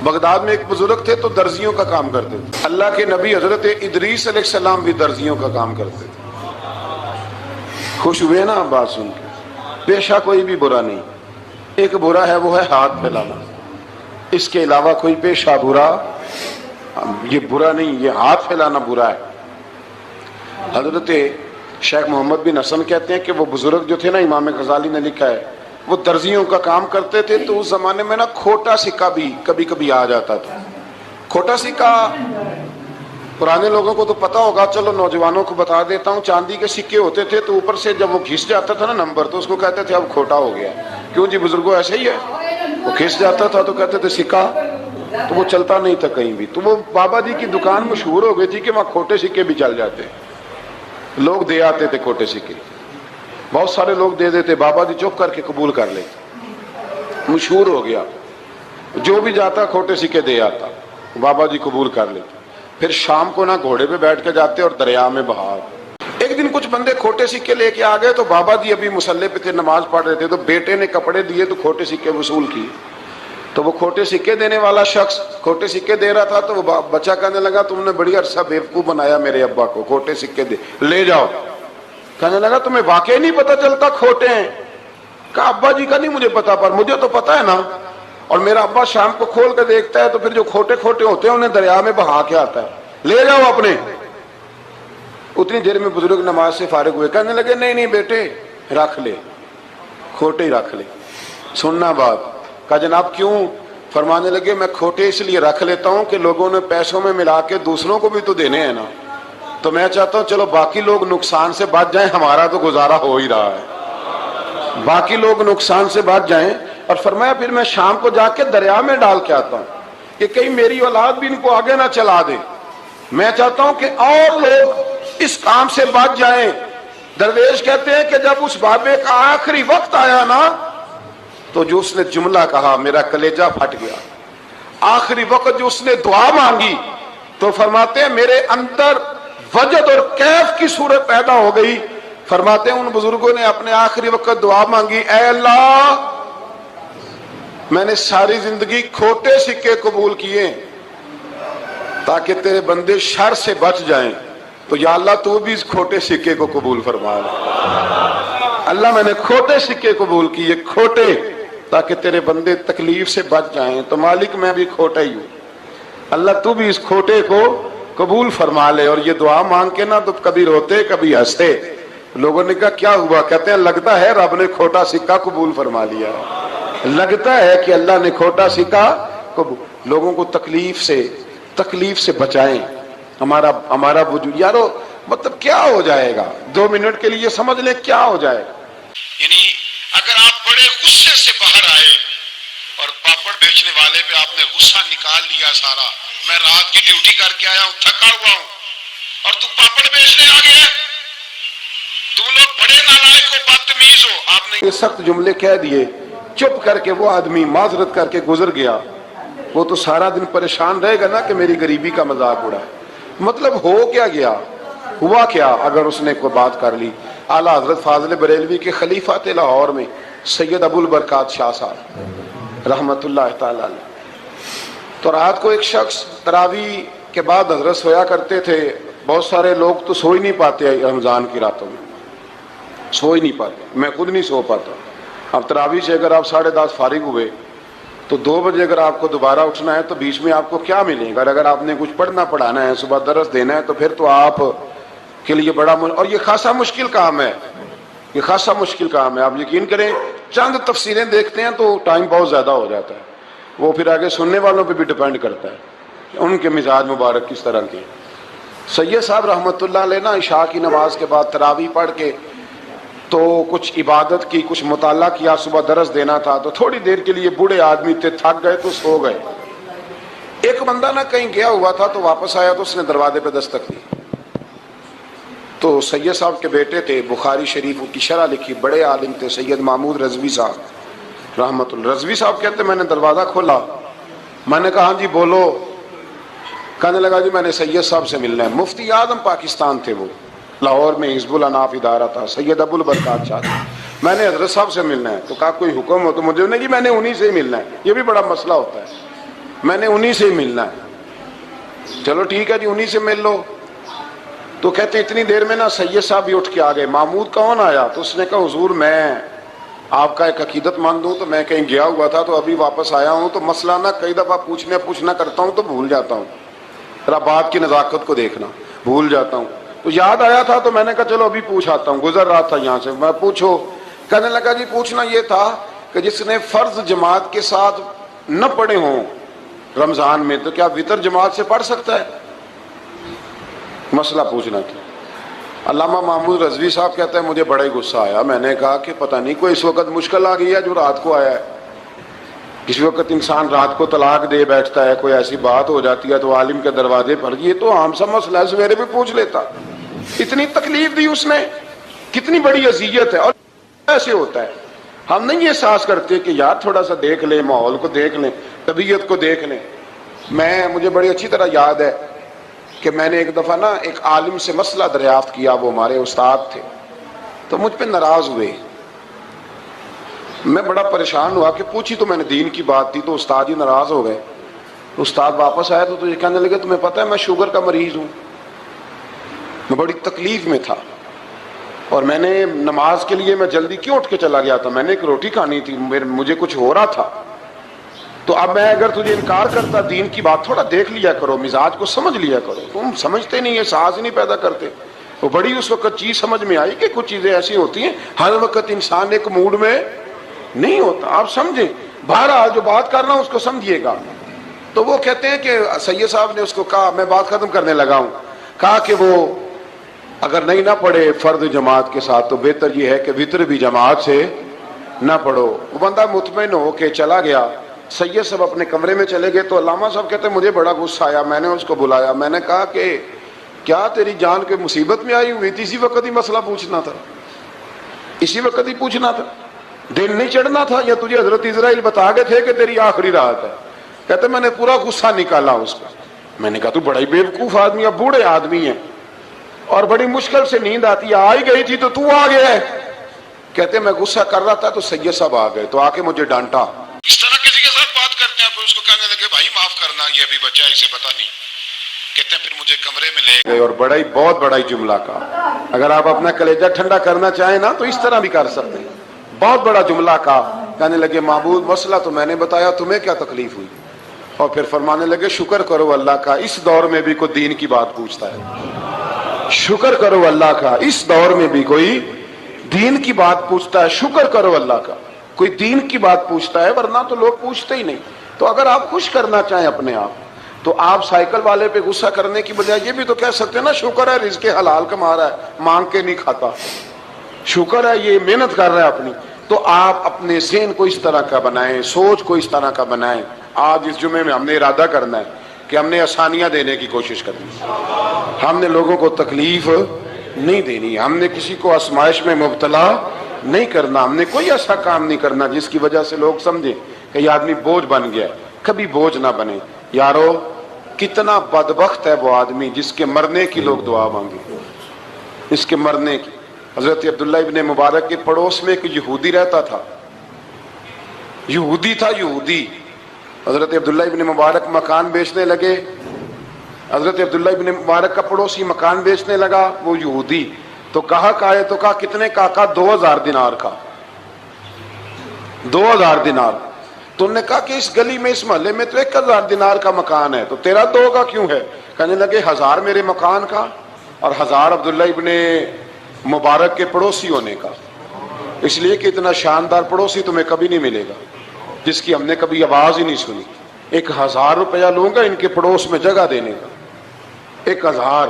Baghdad میں ایک بزرگ تھے تو درزیوں کا کام کرتے تھے. اللہ کے نبی حضرت ادریس علیہ السلام بھی درزیوں کا کام کرتے تھے. خوش ہوئے نا بات سن کے؟ پیشہ کوئی بھی برا نہیں، ایک برا ہے وہ ہے ہاتھ پھیلانا، اس کے علاوہ کوئی پیشہ برا یہ برا نہیں، یہ ہاتھ پھیلانا برا ہے. حضرت شیخ محمد بن حسن کہتے ہیں کہ وہ بزرگ جو تھے نا، امام غزالی نے لکھا ہے، وہ درزیوں کا کام کرتے تھے تو اس زمانے میں نا کھوٹا سکہ بھی کبھی کبھی آ جاتا تھا. کھوٹا سکہ پرانے لوگوں کو تو پتا ہوگا، چلو نوجوانوں کو بتا دیتا ہوں. چاندی کے سکے ہوتے تھے تو اوپر سے جب وہ گھس جاتا تھا نا نمبر، تو اس کو کہتے تھے اب کھوٹا ہو گیا. کیوں جی بزرگوں ایسے ہی ہے، وہ گھس جاتا تھا تو کہتے تھے سکہ، تو وہ چلتا نہیں تھا کہیں بھی. تو وہ بابا جی کی دکان مشہور ہو گئی تھی کہ وہاں کھوٹے سکے بھی چل جاتے، لوگ دے آتے تھے کھوٹے سکے، بہت سارے لوگ دے دیتے، بابا جی چپ کر کے قبول کر لیتے. مشہور ہو گیا، جو بھی جاتا کھوٹے سکے دے آتا، بابا جی قبول کر لیتے. پھر شام کو نہ گھوڑے پہ بیٹھ کے جاتے اور دریا میں بہا. ایک دن کچھ بندے کھوٹے سکے لے کے آ گئے تو بابا جی ابھی مصلی پہ تھے، نماز پڑھ رہے تھے، تو بیٹے نے کپڑے دیے تو کھوٹے سکے وصول کیے. تو وہ کھوٹے سکے دینے والا شخص کھوٹے سکے دے رہا تھا تو وہ بچہ کہنے لگا تم نے بڑی عرصہ بیوقوف بنایا میرے ابا کو، کھوٹے سکے دے لے جاؤ. کہنے لگا تمہیں واقعی نہیں پتا چلتا کھوٹے ہیں؟ کہا ابا جی کا نہیں مجھے پتا، پر مجھے تو پتا ہے نا، اور میرا ابا شام کو کھول کے دیکھتا ہے تو پھر جو کھوٹے کھوٹے ہوتے ہیں انہیں دریا میں بہا کے آتا ہے، لے جاؤ اپنے. اتنی دیر میں بزرگ نماز سے فارغ ہوئے، کہنے لگے نہیں نہیں بیٹے رکھ لے، کھوٹے ہی رکھ لے. سننا بات. کہا جناب کیوں؟ فرمانے لگے میں کھوٹے اس لیے رکھ لیتا ہوں کہ لوگوں نے پیسوں میں ملا کے دوسروں کو بھی تو دینے ہیں نا، تو میں چاہتا ہوں چلو باقی لوگ نقصان سے بچ جائیں، ہمارا تو گزارا ہو ہی رہا ہے، باقی لوگ نقصان سے بچ جائیں. اور فرمایا پھر میں شام کو جا کے دریا میں ڈال کے آتا ہوں کہ کہیں میری اولاد بھی ان کو آگے نہ چلا دے. میں چاہتا ہوں کہ اور لوگ اس کام سے بچ جائیں. درویش کہتے ہیں کہ جب اس بابے کا آخری وقت آیا نا تو جو اس نے جملہ کہا میرا کلیجہ پھٹ گیا. آخری وقت جو اس نے دعا مانگی تو فرماتے ہیں میرے اندر وجد اور کیف کی صورت پیدا ہو گئی. فرماتے ہیں ان بزرگوں نے اپنے آخری وقت دعا مانگی، اے اللہ میں نے ساری زندگی کھوٹے سکے قبول کیے تاکہ تیرے بندے شر سے بچ جائیں، تو یا اللہ تو بھی اس کھوٹے سکے کو قبول فرما لے. اللہ میں نے کھوٹے سکے قبول کیے، کھوٹے، تاکہ تیرے بندے تکلیف سے بچ جائیں. تو مالک میں بھی کھوٹا ہی ہوں، اللہ تو بھی اس کھوٹے کو قبول فرما لے. اور یہ دعا مانگ کے نا تو کبھی روتے کبھی ہنستے. لوگوں نے کہا کیا ہوا؟ کہتے ہیں لگتا ہے رب نے کھوٹا سکہ قبول فرما لیا، لگتا ہے کہ اللہ نے کھوٹا سکہ قبول. لوگوں کو تکلیف سے بچائیں. ہمارا وجود یارو مطلب کیا ہو جائے گا 2 منٹ کے لیے سمجھ لیں کیا ہو جائے گا. یعنی اگر آپ بڑے غصے سے باہر آئے اور پاپڑ بیچنے والے پہ آپ نے غصہ نکال لیا سارا، میں رات کی ڈیوٹی کر کے آیا ہوں، تھکا ہوا ہوں، اور تو پاپڑ بیچنے آ گیا، تم لوگ بڑے نالائق ہو، بدتمیز ہو. آپ نے یہ سخت جملے کہہ دیے، چپ کر کے وہ آدمی معذرت کر کے گزر گیا. وہ تو سارا دن پریشان رہے گا نا کہ میری غریبی کا مذاق اڑا. مطلب ہو کیا گیا، ہوا کیا اگر اس نے کوئی بات کر لی. اعلیٰ حضرت فاضل بریلوی کے خلیفہ تھے لاہور میں سید ابو البرکات شاہ صاحب رحمت اللہ تعالی علیہ. تو رات کو ایک شخص تراویح کے بعد حضرت سویا کرتے تھے. بہت سارے لوگ تو سو ہی نہیں پاتے رمضان کی راتوں میں، سو ہی نہیں پاتے، میں خود نہیں سو پاتا. اب تراویح سے اگر آپ 10:30 فارغ ہوئے تو 2 بجے اگر آپ کو دوبارہ اٹھنا ہے تو بیچ میں آپ کو کیا ملے گا؟ اگر آپ نے کچھ پڑھنا پڑھانا ہے، صبح درس دینا ہے، تو پھر تو آپ کے لیے بڑا اور یہ خاصا مشکل کام ہے، یہ خاصا مشکل کام ہے. آپ یقین کریں چند تفسیریں دیکھتے ہیں تو ٹائم بہت زیادہ ہو جاتا ہے. وہ پھر آگے سننے والوں پہ بھی ڈیپینڈ کرتا ہے ان کے مزاج مبارک کس طرح کے. سید صاحب رحمۃ اللہ علیہ نا عشاء کی نماز کے بعد تراویح پڑھ کے تو کچھ عبادت کی، کچھ مطالعہ کیا، صبح درس دینا تھا تو تھوڑی دیر کے لیے بوڑھے آدمی تھے، تھک گئے تو سو گئے. ایک بندہ نہ کہیں گیا ہوا تھا تو واپس آیا تو اس نے دروازے پہ دستک دی. تو سید صاحب کے بیٹے تھے، بخاری شریف کی شرح لکھی، بڑے عالم تھے، سید محمود رضوی صاحب رحمت اللہ. رضوی صاحب کہتے میں نے دروازہ کھولا، میں نے کہا ہاں جی بولو. کہنے لگا جی میں نے سید صاحب سے ملنا ہے. مفتی اعظم پاکستان تھے، وہ لاہور میں حزب الاناف ادارہ تھا، سید ابو البرکات شاہ تھے. میں نے حضرت صاحب سے ملنا ہے. تو کہا کوئی حکم ہو تو مجھے نہیں، میں نے انہی سے ہی ملنا ہے. یہ بھی بڑا مسئلہ ہوتا ہے. میں نے انہی سے ملنا ہے. چلو ٹھیک ہے جی انہی سے مل لو. تو کہتے ہیں اتنی دیر میں نا سید صاحب بھی اٹھ کے آ گئے. محمود کون آیا؟ تو اس نے کہا حضور میں آپ کا ایک عقیدت مند ہوں, تو میں کہیں گیا ہوا تھا تو ابھی واپس آیا ہوں, تو مسئلہ نا کئی دفعہ پوچھنا کرتا ہوں تو بھول جاتا ہوں, ذرا بات کی نزاکت کو دیکھنا, بھول جاتا ہوں. تو یاد آیا تھا تو میں نے کہا چلو ابھی پوچھ آتا ہوں, گزر رہا تھا یہاں سے, میں پوچھو. کہنے لگا جی پوچھنا یہ تھا کہ جس نے فرض جماعت کے ساتھ نہ پڑھے ہوں رمضان میں تو کیا وتر جماعت سے پڑھ سکتا ہے؟ مسئلہ پوچھنا تھا. علامہ محمود رضوی صاحب کہتا ہے مجھے بڑا ہی غصہ آیا. میں نے کہا کہ پتہ نہیں کوئی اس وقت مشکل آ گئی ہے جو رات کو آیا ہے. کسی وقت انسان رات کو طلاق دے بیٹھتا ہے, کوئی ایسی بات ہو جاتی ہے تو عالم کے دروازے پر, یہ تو عام سا مسئلہ ہے, سویرے بھی پوچھ لیتا. اتنی تکلیف دی اس نے, کتنی بڑی اذیت ہے. اور ایسے ہوتا ہے, ہم نہیں احساس کرتے کہ یار تھوڑا سا دیکھ لیں, ماحول کو دیکھ لیں, طبیعت کو دیکھ لیں. مجھے بڑی اچھی طرح یاد ہے کہ میں نے ایک دفعہ نا ایک عالم سے مسئلہ دریافت کیا, وہ ہمارے استاد تھے, تو مجھ پہ ناراض ہوئے. میں بڑا پریشان ہوا کہ پوچھی تو میں نے دین کی بات تھی, تو استاد ہی ناراض ہو گئے. استاد واپس آیا تو یہ کہنے لگے تمہیں پتہ ہے میں شوگر کا مریض ہوں. میں بڑی تکلیف میں تھا اور میں نے نماز کے لیے میں جلدی کیوں اٹھ کے چلا گیا تھا, میں نے ایک روٹی کھانی تھی, مجھے کچھ ہو رہا تھا. تو اب میں اگر تجھے انکار کرتا, دین کی بات تھوڑا دیکھ لیا کرو, مزاج کو سمجھ لیا کرو, تم سمجھتے نہیں, احساس نہیں پیدا کرتے. وہ بڑی اس وقت چیز سمجھ میں آئی کہ کچھ چیزیں ایسی ہوتی ہیں ہر وقت انسان ایک موڈ میں نہیں ہوتا. آپ سمجھیں, بہرحال جو بات کرنا اس کو سمجھیے گا. تو وہ کہتے ہیں کہ سید صاحب نے اس کو کہا, میں بات ختم کرنے لگا ہوں, کہا کہ وہ اگر نہیں نہ پڑھے فرض جماعت کے ساتھ تو بہتر یہ ہے کہ وتر بھی جماعت سے نہ پڑھو. وہ بندہ مطمئن ہو کے چلا گیا. سید صاحب اپنے کمرے میں چلے گئے تو علامہ صاحب کہتے ہیں مجھے بڑا غصہ آیا. میں نے اس کو بلایا, میں نے کہا کہ کیا تیری جان کے مصیبت میں آئی ہوئی تھی, اسی وقت ہی مسئلہ پوچھنا تھا, اسی وقت ہی پوچھنا تھا, دن نہیں چڑھنا تھا, یا تجھے حضرت اسرائیل بتا گئے تھے کہ تیری آخری رات ہے؟ کہتے میں نے پورا غصہ نکالا اس کا. میں نے کہا تو بڑا ہی بیوقوف آدمی ہے, بوڑھے آدمی ہیں اور بڑی مشکل سے نیند آتی ہے, آ ہی گئی تھی تو آ گیا ہے. کہتے میں غصہ کر رہا تھا تو سید صاحب آ گئے, تو آ کے مجھے ڈانٹا. اس طرح کسی کے ساتھ بات کرتے ہیں, پھر اس کو کہنے لگے بھائی معاف کرنا, یہ ابھی بچہ ہے, اسے پتہ نہیں. کہتے ہیں پھر مجھے کمرے میں لے گئے اور بہت بڑا ہی جملہ کہا. اگر آپ اپنا کلیجہ ٹھنڈا کرنا چاہیں نا تو اس طرح بھی کر سکتے ہیں. بہت بڑا جملہ کہا. کہنے لگے معبود مسئلہ تو میں نے بتایا, تمہیں کیا تکلیف ہوئی؟ اور پھر فرمانے لگے شکر کرو اللہ کا, اس دور میں بھی کوئی دین کی بات پوچھتا ہے. شکر کرو اللہ کا, اس دور میں بھی کوئی دین کی بات پوچھتا ہے. شکر کرو اللہ کا کوئی دین کی بات پوچھتا ہے, ورنہ تو لوگ پوچھتے ہی نہیں. تو اگر آپ خوش کرنا چاہیں اپنے آپ تو آپ سائیکل والے پہ غصہ کرنے کی بجائے یہ بھی تو کہہ سکتے ہیں نا شکر ہے رزق حلال کما رہا ہے, مانگ کے نہیں کھاتا, شکر ہے یہ محنت کر رہا ہے اپنی. تو آپ اپنے ذہن کو اس طرح کا بنائیں, سوچ کو اس طرح کا بنائیں. آج اس جمعے میں ہم نے ارادہ کرنا ہے کہ ہم نے آسانیاں دینے کی کوشش کرنی, ہم نے لوگوں کو تکلیف نہیں دینی, ہم نے کسی کو آزمائش میں مبتلا نہیں کرنا, ہم نے کوئی ایسا کام نہیں کرنا جس کی وجہ سے لوگ سمجھیں کہ یہ آدمی بوجھ بن گیا. کبھی بوجھ نہ بنے. یارو کتنا بدبخت ہے وہ آدمی جس کے مرنے کی لوگ دعا مانگے, اس کے مرنے کی. حضرت عبداللہ ابن مبارک کے پڑوس میں ایک یہودی رہتا تھا, یہودی تھا, یہودی. حضرت عبداللہ ابن مبارک مکان بیچنے لگے. حضرت عبداللہ ابن مبارک کا پڑوسی مکان بیچنے لگا, وہ یہودی. تو کہا تو کہا کتنے کا؟ 2000 دینار کا. 2000 دینار. تو انہوں نے کہا کہ اس گلی میں اس محلے میں تو 1000 دینار کا مکان ہے, تو تیرا 2 کا کیوں ہے؟ کہنے لگے 1000 میرے مکان کا اور 1000 عبداللہ ابن مبارک کے پڑوسی ہونے کا, اس لیے کہ اتنا شاندار پڑوسی تمہیں کبھی نہیں ملے گا جس کی ہم نے کبھی آواز ہی نہیں سنی. 1000 روپیہ لوں گا ان کے پڑوس میں جگہ دینے کا, 1000.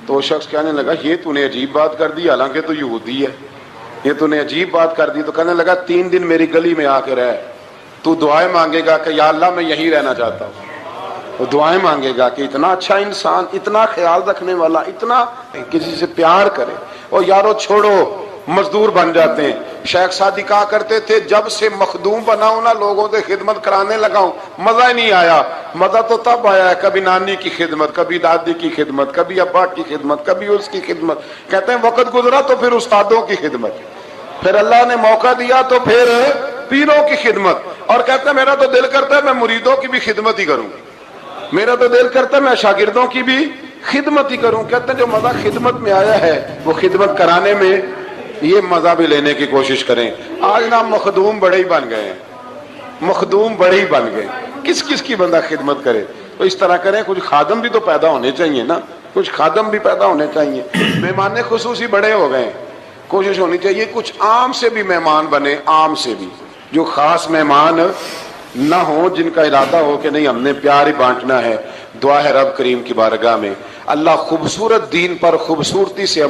تو شخص کہنے لگا یہ تو نے عجیب بات کر دی, حالانکہ تو یہودی ہے, یہ تو نے عجیب بات کر دی. تو کہنے لگا 3 دن میری گلی میں آ کے رہ, تو دعائیں مانگے گا کہ یا اللہ میں یہیں رہنا چاہتا ہوں. وہ دعائیں مانگے گا کہ اتنا اچھا انسان, اتنا خیال رکھنے والا, اتنا کسی سے پیار کرے. اور یارو چھوڑو, مزدور بن جاتے ہیں. شیخ سعدی کہا کرتے تھے جب سے مخدوم بنا ہوں نا, لوگوں سے خدمت کرانے لگا ہوں, مزہ ہی نہیں آیا. مزہ تو تب آیا ہے کبھی نانی کی خدمت, کبھی دادی کی خدمت, کبھی ابا کی خدمت, کبھی اس کی خدمت. کہتے ہیں وقت گزرا تو پھر استادوں کی خدمت, پھر اللہ نے موقع دیا تو پھر پیروں کی خدمت، اور کہتا ہے میرا تو دل کرتا ہے میں مریدوں کی بھی خدمت ہی کروں، میرا تو دل کرتا ہے میں شاگردوں کی بھی خدمت ہی کروں۔ کہتے ہیں جو مزہ خدمت میں آیا ہے وہ خدمت کرانے میں، یہ مزہ بھی لینے کی کوشش کریں۔ آج نا مخدوم بڑے ہی بن گئے ہیں، مخدوم بڑے ہی بن گئے، کس کس کی بندہ خدمت کرے؟ تو اس طرح کریں، کچھ خادم بھی تو پیدا ہونے چاہیے نا، کچھ خادم بھی پیدا ہونے چاہیے۔ مہمان خصوصی بڑے ہو گئے، کوشش ہونی چاہیے کچھ عام سے بھی مہمان بنے، عام سے بھی، جو خاص مہمان نہ ہوں، جن کا ارادہ ہو کہ نہیں ہم نے پیار ہی بانٹنا ہے۔ دعا ہے رب کریم کی بارگاہ میں اللہ خوبصورت دین پر خوبصورتی سے